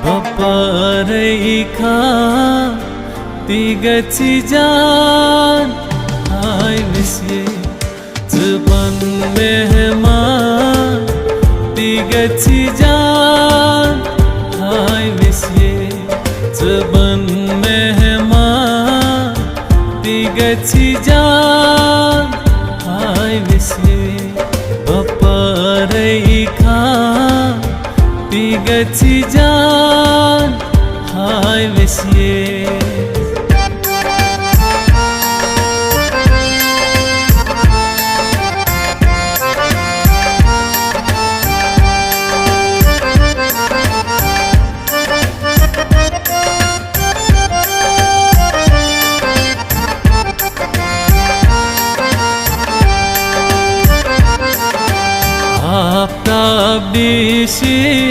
बपरैखा तिगची जान I miss you ज़ुबान मेहमान तिगची जान I miss you ज़ुबान मेहमान तिगची जान I miss you बपरैखा तिगची जान I miss you आफ्ताब दिशी